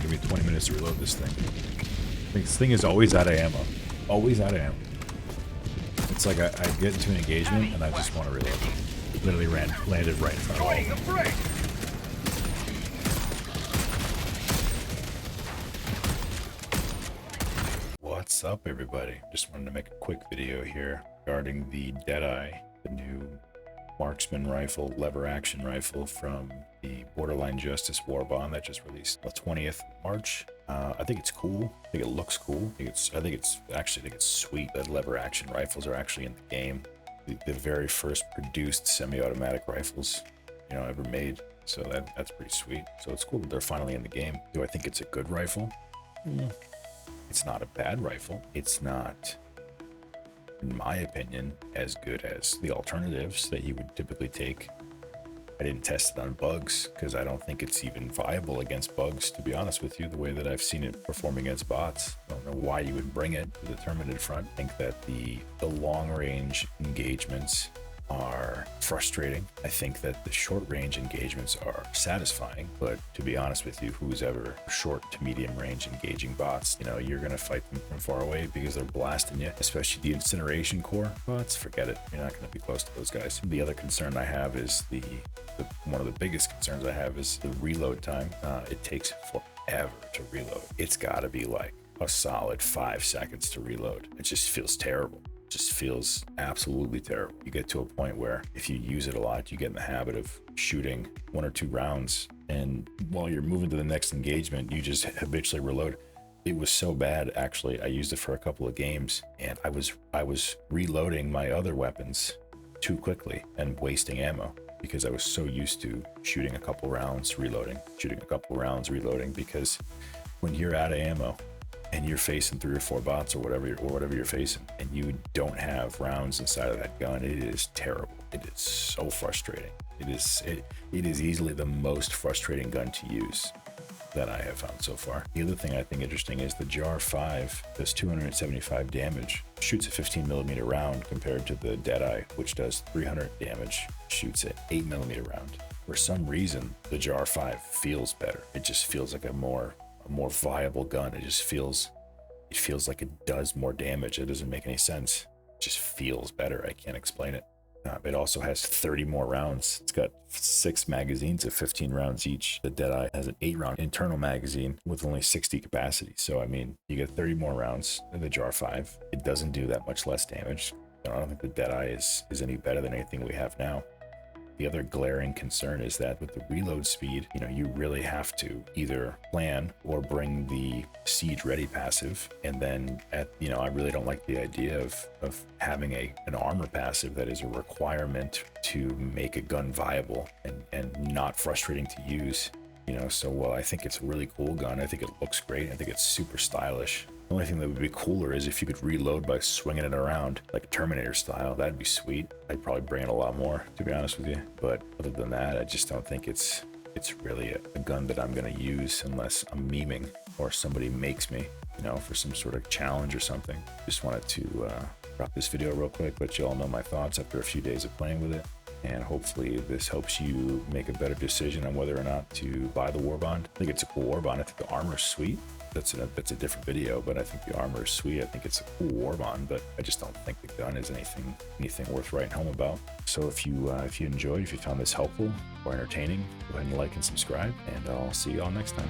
only give me 20 minutes to reload this thing. This thing is always out of ammo. Always out of ammo. It's like I get into an engagement and I just want to reload. Literally landed right in front of all of them. What's up, everybody? Just wanted to make a quick video here regarding the Deadeye, the new marksman rifle, lever action rifle from the Borderline Justice War Bond that just released the 20th of March. I think it's cool. I think it looks cool. I think it's sweet that lever action rifles are actually in the game. The very first produced semi-automatic rifles, ever made. So that's pretty sweet. So it's cool that they're finally in the game. Do I think it's a good rifle? It's not a bad rifle. It's not, in my opinion, as good as the alternatives that you would typically take. I didn't test it on bugs because I don't think it's even viable against bugs, to be honest with you, the way that I've seen it perform against bots. I don't know why you would bring it to the Terminated front. I think that the long range engagements are frustrating. I think that the short range engagements are satisfying, but to be honest with you, who's ever short to medium range engaging bots, you're gonna fight them from far away because they're blasting you, especially the incineration core bots. Forget it, you're not gonna be close to those guys. The other concern I have is one of the biggest concerns I have is the reload time. It takes forever to reload. It's gotta be like a solid 5 seconds to reload. It just feels terrible. Just feels absolutely terrible. You get to a point where if you use it a lot, you get in the habit of shooting 1 or 2 rounds, and while you're moving to the next engagement, you just habitually reload. It was so bad, actually. I used it for a couple of games, and I was reloading my other weapons too quickly and wasting ammo because I was so used to shooting a couple rounds, reloading, because when you're out of ammo and you're facing 3 or 4 bots or whatever you're facing, and you don't have rounds inside of that gun, it is terrible. It is so frustrating. It is easily the most frustrating gun to use that I have found so far. The other thing I think interesting is the JAR 5 does 275 damage, shoots a 15mm round compared to the Deadeye, which does 300 damage, shoots an 8mm round. For some reason, the JAR 5 feels better. It just feels like a more viable gun. It feels like it does more damage. It doesn't make any sense. It just feels better. I can't explain it. It also has 30 more rounds. It's got 6 magazines of 15 rounds each. The Deadeye has an 8-round internal magazine with only 60 capacity. So I mean, you get 30 more rounds in the JAR 5. It doesn't do that much less damage. I don't think the Deadeye is any better than anything we have now. The other glaring concern is that with the reload speed, you really have to either plan or bring the siege ready passive. And then I really don't like the idea of having an armor passive that is a requirement to make a gun viable and not frustrating to use. So while I think it's a really cool gun, I think it looks great. I think it's super stylish. The only thing that would be cooler is if you could reload by swinging it around like Terminator style. That'd be sweet. I'd probably bring it a lot more, to be honest with you. But other than that, I just don't think it's really a gun that I'm going to use unless I'm memeing or somebody makes me, for some sort of challenge or something. Just wanted to drop this video real quick, let you all know my thoughts after a few days of playing with it. And hopefully this helps you make a better decision on whether or not to buy the War Bond. I think it's a cool War Bond. I think the armor is sweet. That's a different video, but I think the armor is sweet. I think it's a cool War Bond, but I just don't think the gun is anything worth writing home about. So if you enjoyed, if you found this helpful or entertaining, go ahead and like and subscribe, and I'll see you all next time.